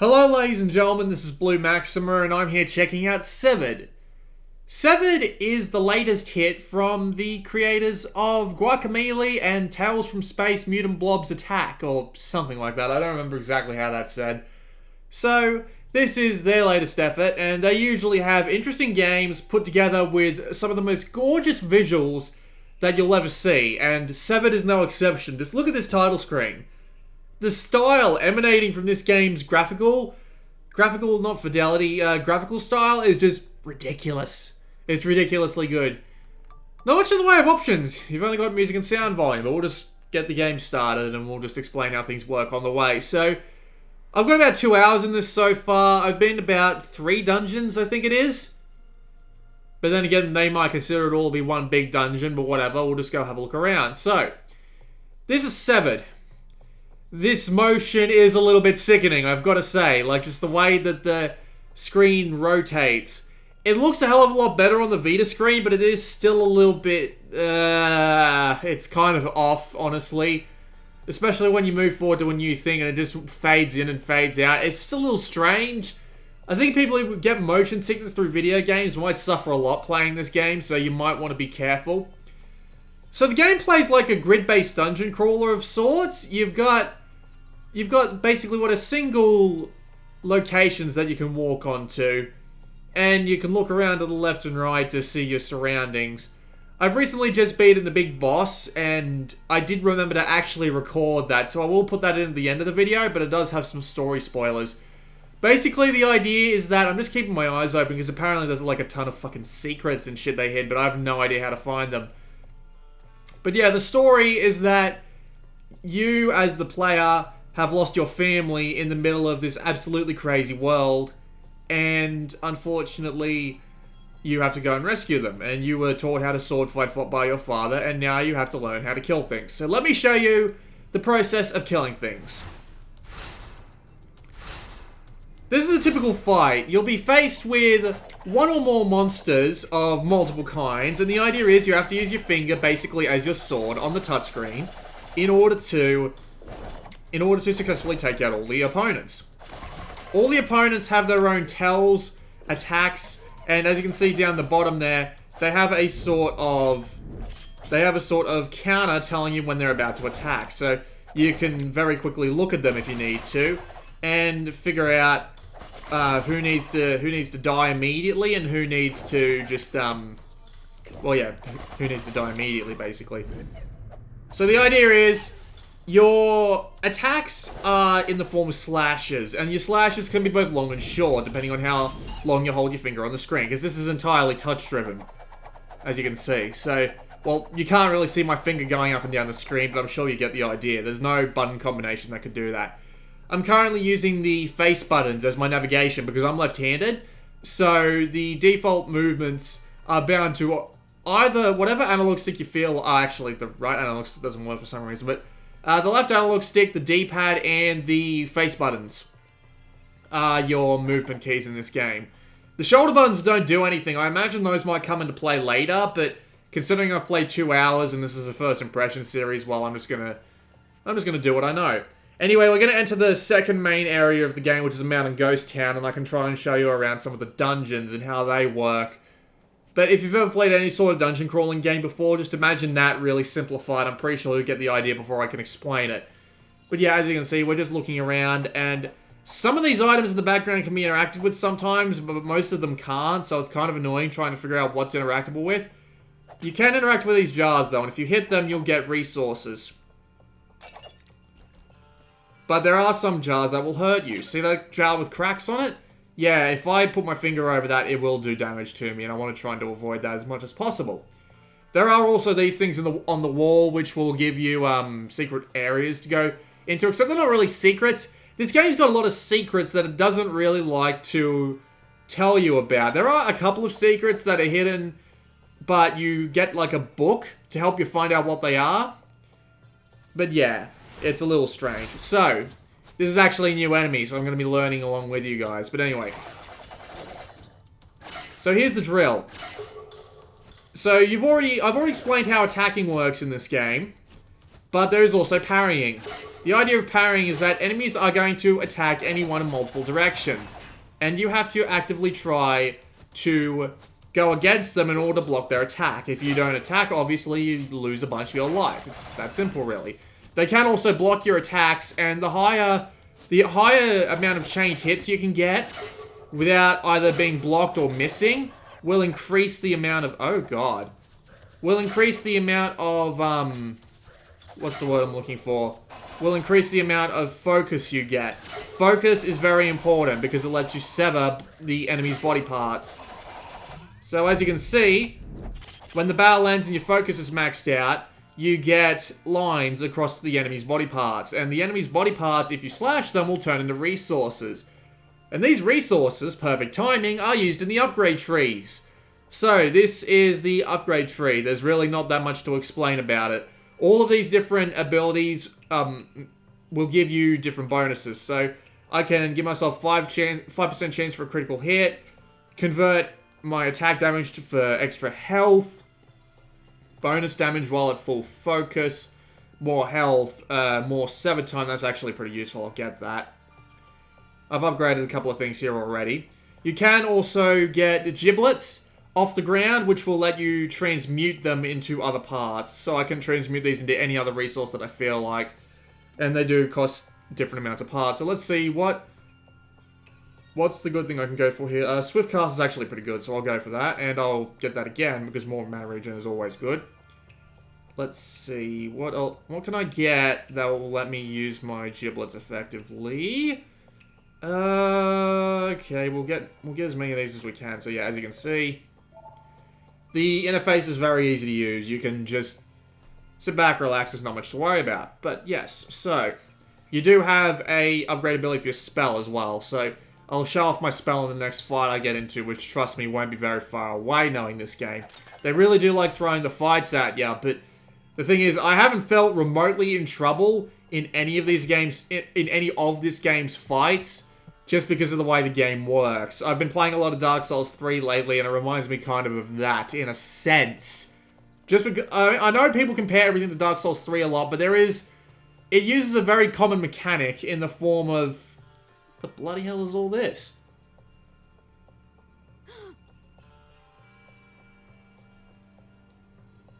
Hello ladies and gentlemen, this is Blue Maxima and I'm here checking out Severed. Severed is the latest hit from the creators of Guacamelee and Tales from Space Mutant Blobs Attack, or something like that. I don't remember exactly how that's said. So, this is their latest effort, and they usually have interesting games put together with some of the most gorgeous visuals that you'll ever see, and Severed is no exception. Just look at this title screen. The style emanating from this game's graphical style is just ridiculous. It's ridiculously good. Not much in the way of options. You've only got music and sound volume, but we'll just get the game started and we'll just explain how things work on the way. So, I've got about 2 hours in this so far. I've been about 3 dungeons, I think it is. But then again, they might consider it all to be one big dungeon, but whatever. We'll just go have a look around. So, this is Severed. This motion is a little bit sickening, I've got to say. Like, just the way that the screen rotates. It looks a hell of a lot better on the Vita screen, but it is still a little bit... it's kind of off, honestly. Especially when you move forward to a new thing and it just fades in and fades out. It's just a little strange. I think people who get motion sickness through video games might suffer a lot playing this game, so you might want to be careful. So the game plays like a grid-based dungeon crawler of sorts. You've got basically what are single locations that you can walk onto, and you can look around to the left and right to see your surroundings. I've recently just beaten the big boss, and I did remember to actually record that, so I will put that in at the end of the video, but it does have some story spoilers. Basically, the idea is that I'm just keeping my eyes open, because apparently there's like a ton of fucking secrets and shit they hid, but I have no idea how to find them. But yeah, the story is that you, as the player, have lost your family in the middle of this absolutely crazy world, and unfortunately, you have to go and rescue them. And you were taught how to sword fight by your father, and now you have to learn how to kill things. So let me show you the process of killing things. This is a typical fight. You'll be faced with one or more monsters of multiple kinds, and the idea is you have to use your finger basically as your sword on the touchscreen in order to successfully take out all the opponents. All the opponents have their own tells, attacks, and as you can see down the bottom there, they have a sort of counter telling you when they're about to attack. So you can very quickly look at them if you need to, and figure out who needs to die immediately and who needs to just who needs to die immediately, basically. So the idea is, your attacks are in the form of slashes, and your slashes can be both long and short, depending on how long you hold your finger on the screen, because this is entirely touch-driven, as you can see. So, well, you can't really see my finger going up and down the screen, but I'm sure you get the idea. There's no button combination that could do that. I'm currently using the face buttons as my navigation, because I'm left-handed, so the default movements are bound to either whatever analog stick you feel are actually the right analog stick doesn't work for some reason, but the left analog stick, the D-pad, and the face buttons are your movement keys in this game. The shoulder buttons don't do anything. I imagine those might come into play later, but considering I've played 2 hours and this is a first impression series, well, I'm just gonna do what I know. Anyway, we're gonna enter the second main area of the game, which is a mountain ghost town, and I can try and show you around some of the dungeons and how they work. But if you've ever played any sort of dungeon crawling game before, just imagine that really simplified. I'm pretty sure you'll get the idea before I can explain it. But yeah, as you can see, we're just looking around, and some of these items in the background can be interacted with sometimes, but most of them can't, so it's kind of annoying trying to figure out what's interactable with. You can interact with these jars, though, and if you hit them, you'll get resources. But there are some jars that will hurt you. See that jar with cracks on it? Yeah, if I put my finger over that, it will do damage to me, and I want to try and avoid that as much as possible. There are also these things on the wall, which will give you secret areas to go into, except they're not really secrets. This game's got a lot of secrets that it doesn't really like to tell you about. There are a couple of secrets that are hidden, but you get like a book to help you find out what they are. But yeah, it's a little strange. So, this is actually a new enemy, so I'm going to be learning along with you guys. But anyway. So here's the drill. So I've already explained how attacking works in this game. but there is also parrying. The idea of parrying is that enemies are going to attack anyone in multiple directions, and you have to actively try to go against them in order to block their attack. If you don't attack, obviously you lose a bunch of your life. It's that simple, really. They can also block your attacks, and the higher amount of chain hits you can get without either being blocked or missing will increase the amount of... Oh, God. Will increase the amount of, what's the word I'm looking for? Will increase the amount of focus you get. Focus is very important because it lets you sever the enemy's body parts. So as you can see, when the barrel lands and your focus is maxed out, you get lines across the enemy's body parts. And the enemy's body parts, if you slash them, will turn into resources. And these resources, perfect timing, are used in the upgrade trees. So this is the upgrade tree. There's really not that much to explain about it. All of these different abilities will give you different bonuses. So I can give myself 5% chance for a critical hit, convert my attack damage for extra health, bonus damage while at full focus, more health, more sever time. That's actually pretty useful. I'll get that. I've upgraded a couple of things here already. You can also get giblets off the ground, which will let you transmute them into other parts. So I can transmute these into any other resource that I feel like. And they do cost different amounts of parts. So let's see what's the good thing I can go for here. Swift Cast is actually pretty good, so I'll go for that. And I'll get that again, because more mana regen is always good. Let's see, what can I get that will let me use my giblets effectively? Okay, we'll get as many of these as we can. So yeah, as you can see, the interface is very easy to use. You can just sit back, relax, there's not much to worry about. But yes, so you do have a upgrade ability for your spell as well. So I'll show off my spell in the next fight I get into, which, trust me, won't be very far away knowing this game. They really do like throwing the fights at you, but the thing is, I haven't felt remotely in trouble in any of these games, in any of this game's fights, just because of the way the game works. I've been playing a lot of Dark Souls 3 lately, and it reminds me kind of that, in a sense. Just because, I know people compare everything to Dark Souls 3 a lot, but it uses a very common mechanic in the form of, what the bloody hell is all this?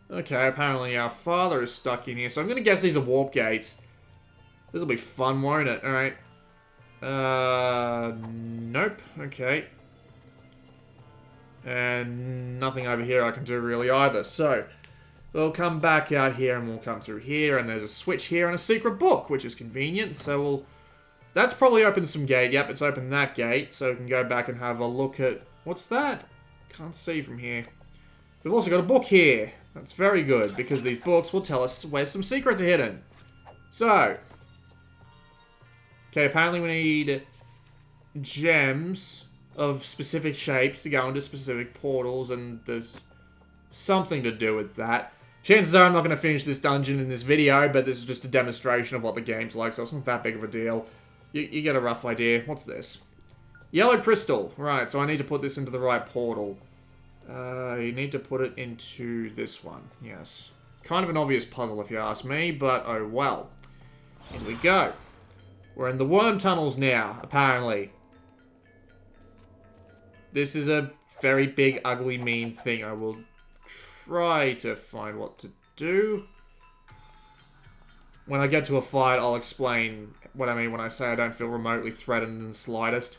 Okay, apparently our father is stuck in here, so I'm gonna guess these are warp gates. This'll be fun, won't it? Alright. Nope. Okay. And nothing over here I can do really either. So, we'll come back out here and we'll come through here. And there's a switch here and a secret book, which is convenient. So we'll... That's probably opened some gate. Yep, it's opened that gate. So we can go back and have a look at... What's that? Can't see from here. We've also got a book here. That's very good, because these books will tell us where some secrets are hidden. So... Okay, apparently we need gems of specific shapes to go into specific portals, and there's something to do with that. Chances are I'm not going to finish this dungeon in this video, but this is just a demonstration of what the game's like, so it's not that big of a deal. You get a rough idea. What's this? Yellow crystal. Right, so I need to put this into the right portal. You need to put it into this one. Yes. Kind of an obvious puzzle if you ask me, but oh well. Here we go. We're in the worm tunnels now, apparently. This is a very big, ugly, mean thing. I will try to find what to do. When I get to a fight, I'll explain what I mean when I say I don't feel remotely threatened in the slightest.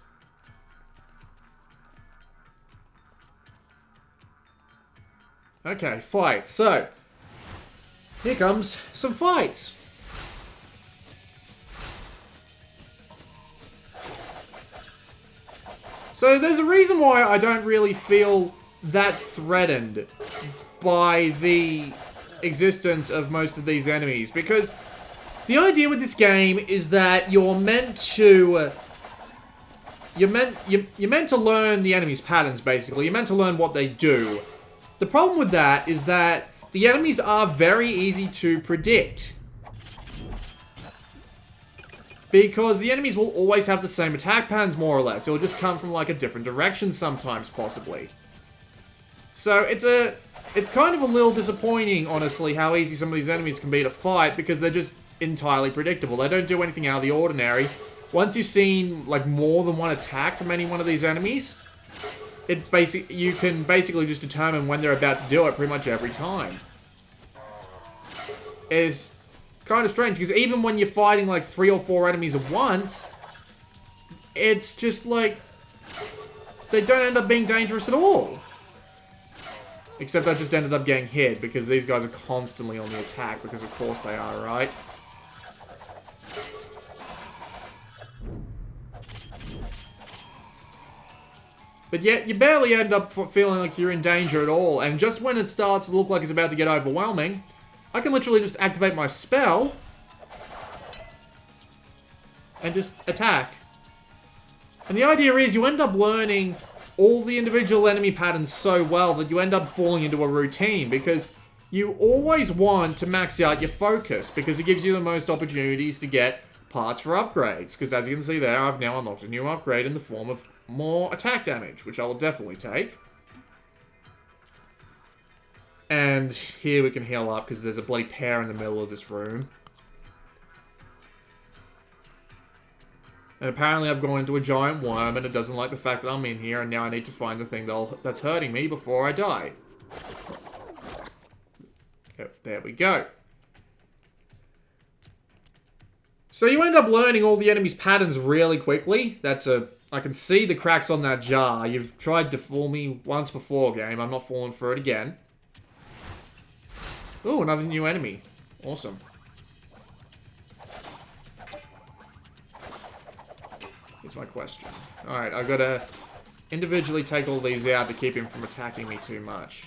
Okay, fight. So, here comes some fights. So there's a reason why I don't really feel that threatened by the existence of most of these enemies, because the idea with this game is that you're meant to you're meant to learn the enemies' patterns, basically. You're meant to learn what they do. The problem with that is that the enemies are very easy to predict. Because the enemies will always have the same attack patterns, more or less. It'll just come from, like, a different direction sometimes, possibly. So it's kind of a little disappointing, honestly, how easy some of these enemies can be to fight, because they're just entirely predictable. They don't do anything out of the ordinary. Once you've seen, like, more than one attack from any one of these enemies, you can basically just determine when they're about to do it pretty much every time. It's kind of strange, because even when you're fighting, like, 3 or 4 enemies at once, it's just, like, they don't end up being dangerous at all. Except I just ended up getting hit, because these guys are constantly on the attack, because of course they are, right? But yet, you barely end up feeling like you're in danger at all, and just when it starts to look like it's about to get overwhelming, I can literally just activate my spell and just attack. And the idea is you end up learning all the individual enemy patterns so well that you end up falling into a routine, because you always want to max out your focus, because it gives you the most opportunities to get parts for upgrades. Because as you can see there, I've now unlocked a new upgrade in the form of more attack damage, which I will definitely take. And here we can heal up, because there's a bloody pair in the middle of this room. And apparently I've gone into a giant worm, and it doesn't like the fact that I'm in here, and now I need to find the thing that's hurting me before I die. Yep, there we go. So you end up learning all the enemies' patterns really quickly. I can see the cracks on that jar. You've tried to fool me once before, game. I'm not falling for it again. Ooh, another new enemy. Awesome. Here's my question. Alright, I've got to individually take all these out to keep him from attacking me too much.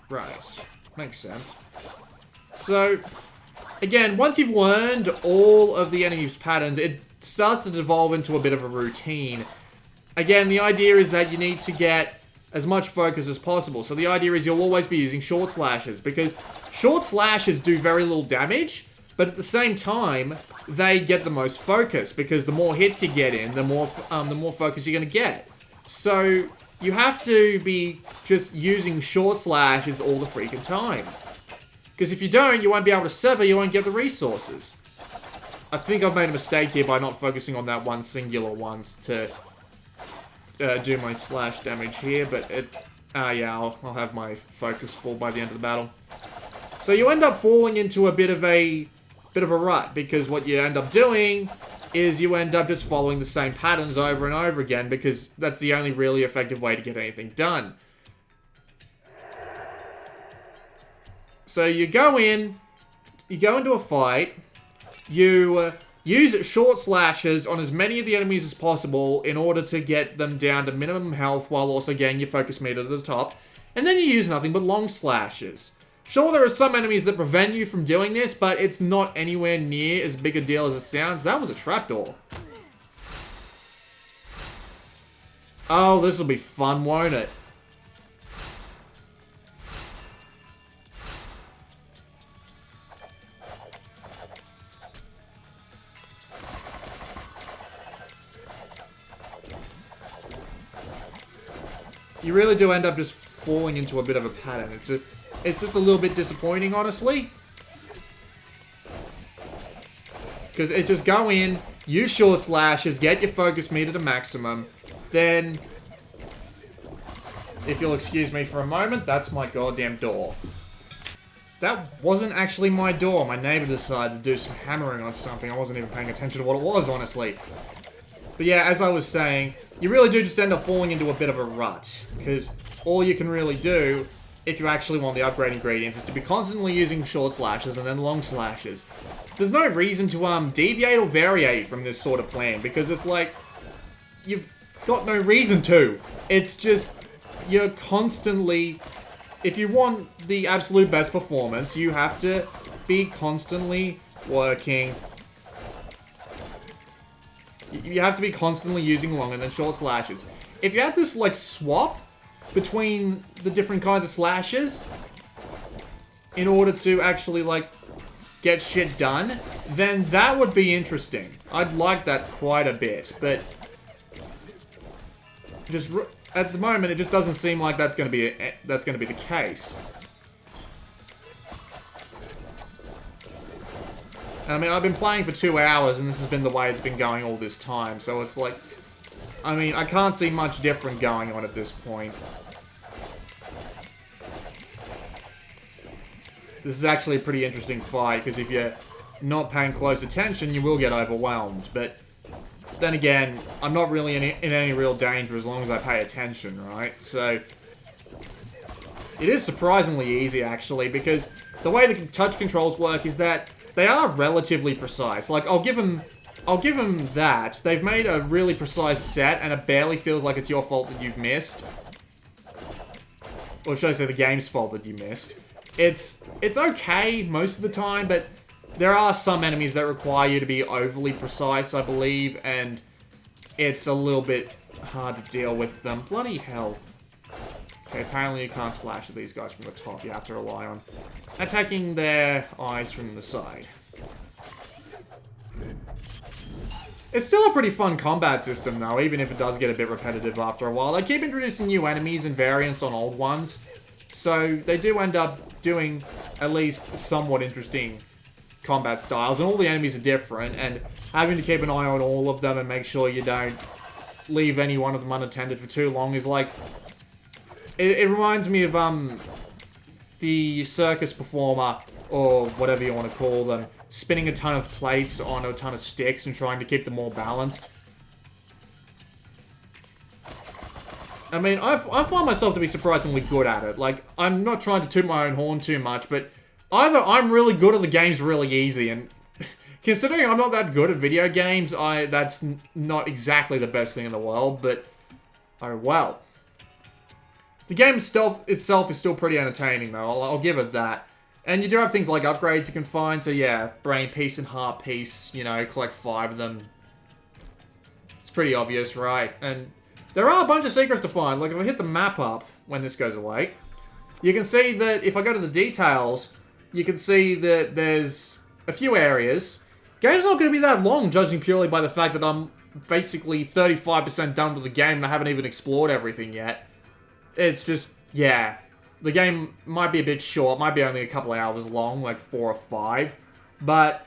Right. Makes sense. So, again, once you've learned all of the enemy's patterns, it starts to devolve into a bit of a routine. Again, the idea is that you need to get as much focus as possible. So the idea is you'll always be using short slashes, because short slashes do very little damage, but at the same time, they get the most focus, because the more hits you get in, the more focus you're going to get. So you have to be just using short slashes all the freaking time. Because if you don't, you won't be able to sever, you won't get the resources. I think I've made a mistake here by not focusing on that one singular once to do my slash damage here, but yeah, I'll have my focus full by the end of the battle. So you end up falling into a bit of a rut, because what you end up doing is you end up just following the same patterns over and over again, because that's the only really effective way to get anything done. So you go into a fight, you use short slashes on as many of the enemies as possible in order to get them down to minimum health while also getting your focus meter to the top, and then you use nothing but long slashes. Sure, there are some enemies that prevent you from doing this, but it's not anywhere near as big a deal as it sounds. That was a trapdoor. Oh, this will be fun, won't it? You really do end up just falling into a bit of a pattern. It's just a little bit disappointing, honestly. Because it's just go in, use short slashes, get your focus meter to maximum, then, if you'll excuse me for a moment, that's my goddamn door. That wasn't actually my door. My neighbor decided to do some hammering on something. I wasn't even paying attention to what it was, honestly. But yeah, as I was saying, you really do just end up falling into a bit of a rut, because all you can really do, if you actually want the upgrade ingredients, is to be constantly using short slashes and then long slashes. There's no reason to deviate or variate from this sort of plan, because it's like, you've got no reason to. It's just, you're constantly, if you want the absolute best performance, you have to be constantly working. You have to be constantly using long and then short slashes. If you had to, like, swap between the different kinds of slashes in order to actually, like, get shit done, then that would be interesting. I'd like that quite a bit, but just at the moment, it just doesn't seem like that's going to be the case. And I mean, I've been playing for 2 hours, and this has been the way it's been going all this time. So it's like, I mean, I can't see much different going on at this point. This is actually a pretty interesting fight, because if you're not paying close attention, you will get overwhelmed. But then again, I'm not really in any real danger as long as I pay attention, right? So it is surprisingly easy, actually, because the way the touch controls work is that they are relatively precise. Like, I'll give them that. They've made a really precise set, and it barely feels like it's your fault that you've missed. Or should I say the game's fault that you missed. It's okay most of the time, but there are some enemies that require you to be overly precise, I believe, and it's a little bit hard to deal with them. Bloody hell. Okay, apparently you can't slash at these guys from the top. You have to rely on attacking their eyes from the side. It's still a pretty fun combat system, though, even if it does get a bit repetitive after a while. They keep introducing new enemies and variants on old ones, so they do end up doing at least somewhat interesting combat styles, and all the enemies are different, and having to keep an eye on all of them and make sure you don't leave any one of them unattended for too long is like... It reminds me of, the circus performer, or whatever you want to call them, spinning a ton of plates on a ton of sticks and trying to keep them all balanced. I mean, I find myself to be surprisingly good at it. Like, I'm not trying to toot my own horn too much, but either I'm really good or the game's really easy, and considering I'm not that good at video games, that's not exactly the best thing in the world, but oh well. The game itself is still pretty entertaining, though. I'll give it that. And you do have things like upgrades you can find. So yeah, brain piece and heart piece. You know, collect 5 of them. It's pretty obvious, right? And there are a bunch of secrets to find. Like, if I hit the map up when this goes away, you can see that if I go to the details, you can see that there's a few areas. Game's not going to be that long, judging purely by the fact that I'm basically 35% done with the game and I haven't even explored everything yet. It's just, yeah. The game might be a bit short, might be only a couple of hours long, like 4 or 5. But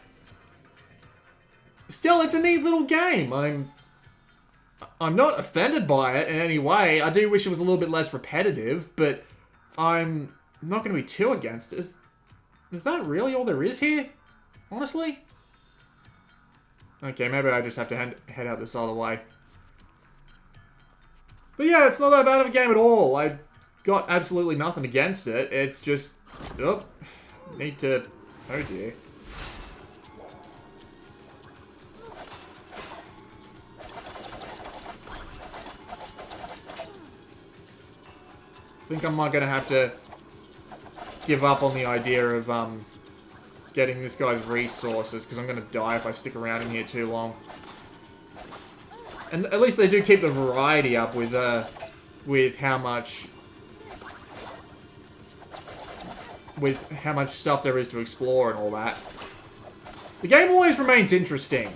still, it's a neat little game. I'm not offended by it in any way. I do wish it was a little bit less repetitive, but I'm not going to be too against it. Is that really all there is here? Honestly? Okay, maybe I just have to head out this other way. But yeah, it's not that bad of a game at all. I got absolutely nothing against it. It's just... Oh, need to... Oh dear. I think I'm not going to have to give up on the idea of getting this guy's resources, because I'm going to die if I stick around in here too long. And at least they do keep the variety up with how much stuff there is to explore and all that. The game always remains interesting,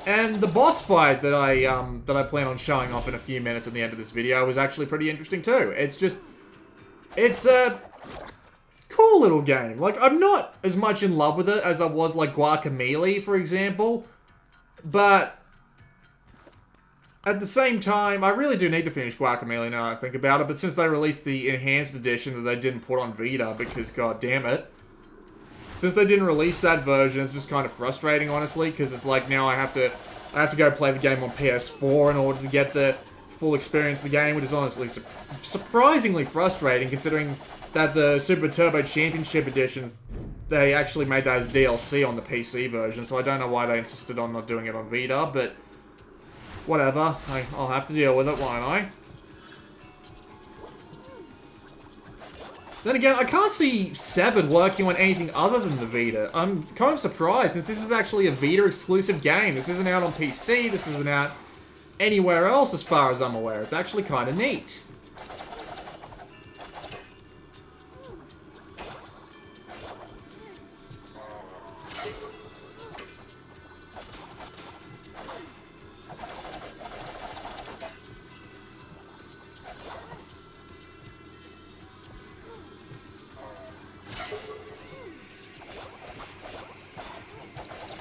and the boss fight that I plan on showing off in a few minutes at the end of this video is actually pretty interesting too. It's a cool little game. Like, I'm not as much in love with it as I was like Guacamelee, for example, but at the same time, I really do need to finish Guacamelee now I think about it, but since they released the enhanced edition that they didn't put on Vita, because god damn it, since they didn't release that version, it's just kind of frustrating, honestly, because it's like now I have to go play the game on PS4 in order to get the full experience of the game, which is honestly surprisingly frustrating, considering that the Super Turbo Championship Edition, they actually made that as DLC on the PC version, so I don't know why they insisted on not doing it on Vita, but whatever, I'll have to deal with it, won't I? Then again, I can't see 7 working on anything other than the Vita. I'm kind of surprised, since this is actually a Vita exclusive game. This isn't out on PC, this isn't out anywhere else as far as I'm aware. It's actually kind of neat.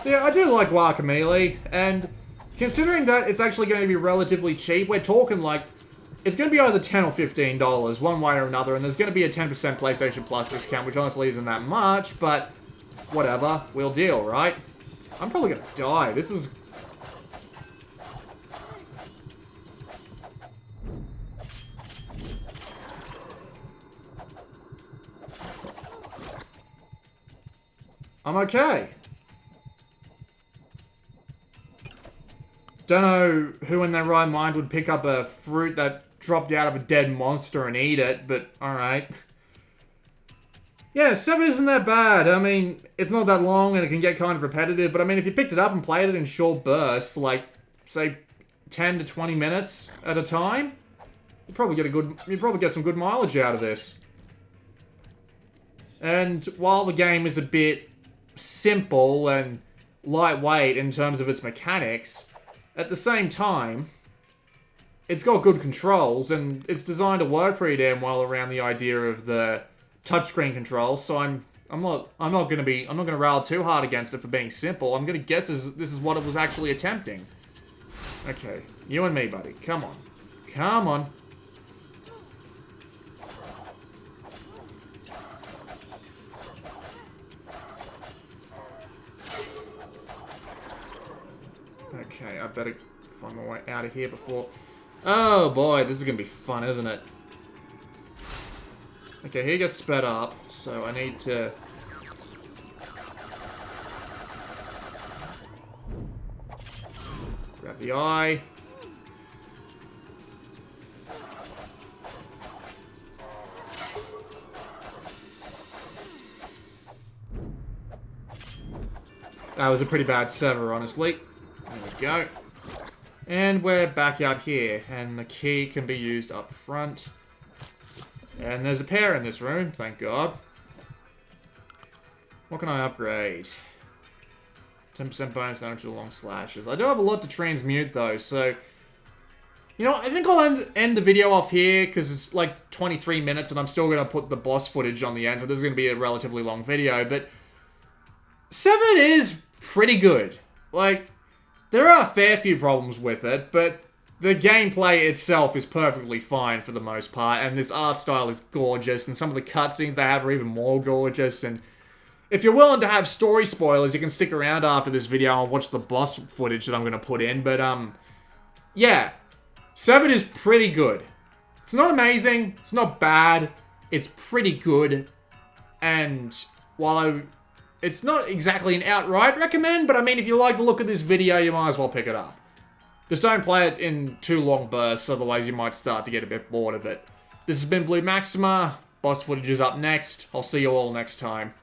So yeah, I do like Guacamelee, and considering that it's actually going to be relatively cheap, we're talking like, it's going to be either $10 or $15, one way or another, and there's going to be a 10% PlayStation Plus discount, which honestly isn't that much, but whatever, we'll deal, right? I'm probably going to die. This is... I'm okay. Don't know who in their right mind would pick up a fruit that dropped out of a dead monster and eat it, but alright. Yeah, 7 isn't that bad. I mean, it's not that long and it can get kind of repetitive, but I mean, if you picked it up and played it in short bursts, like, say, 10 to 20 minutes at a time, you'd probably get some good mileage out of this. And while the game is a bit simple and lightweight in terms of its mechanics, at the same time, it's got good controls and it's designed to work pretty damn well around the idea of the touchscreen controls. So I'm not gonna rail too hard against it for being simple. I'm gonna guess this is what it was actually attempting. Okay, you and me, buddy. Come on, come on. Okay, I better find my way out of here before... Oh boy, this is gonna be fun, isn't it? Okay, he gets sped up, so I need to... grab the eye. That was a pretty bad sever, honestly. There we go. And we're back out here, and the key can be used up front. And there's a pair in this room, thank God. What can I upgrade? 10% bonus damage to long slashes. I do have a lot to transmute, though, so... You know, I think I'll end the video off here, because it's like 23 minutes, and I'm still going to put the boss footage on the end, so this is going to be a relatively long video, but... 7 is pretty good. Like... There are a fair few problems with it, but the gameplay itself is perfectly fine for the most part, and this art style is gorgeous, and some of the cutscenes they have are even more gorgeous, and if you're willing to have story spoilers, you can stick around after this video and watch the boss footage that I'm going to put in, but, yeah. 7 is pretty good. It's not amazing, it's not bad, it's pretty good, and while it's not exactly an outright recommend, but I mean, if you like the look of this video, you might as well pick it up. Just don't play it in too long bursts, otherwise you might start to get a bit bored of it. This has been Blue Maxima. Boss footage is up next. I'll see you all next time.